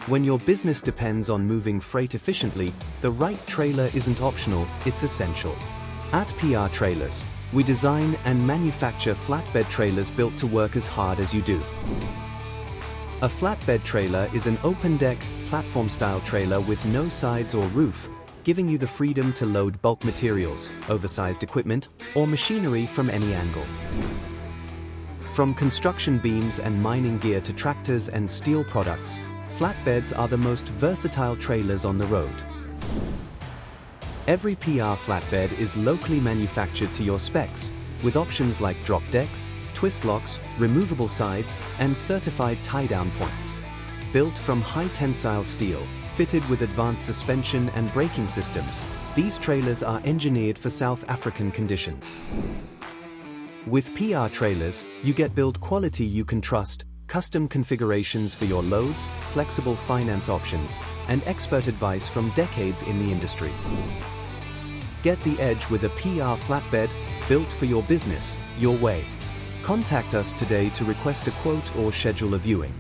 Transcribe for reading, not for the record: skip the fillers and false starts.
When your business depends on moving freight efficiently, the right trailer isn't optional, it's essential. At PR Trailers, we design and manufacture flatbed trailers built to work as hard as you do. A flatbed trailer is an open-deck, platform-style trailer with no sides or roof, giving you the freedom to load bulk materials, oversized equipment, or machinery from any angle. From construction beams and mining gear to tractors and steel products, flatbeds are the most versatile trailers on the road. Every PR flatbed is locally manufactured to your specs, with options like drop decks, twist locks, removable sides, and certified tie-down points. Built from high-tensile steel, fitted with advanced suspension and braking systems, these trailers are engineered for South African conditions. With PR Trailers, you get build quality you can trust, custom configurations for your loads, flexible finance options, and expert advice from decades in the industry. Get the edge with a PR flatbed, built for your business, your way. Contact us today to request a quote or schedule a viewing.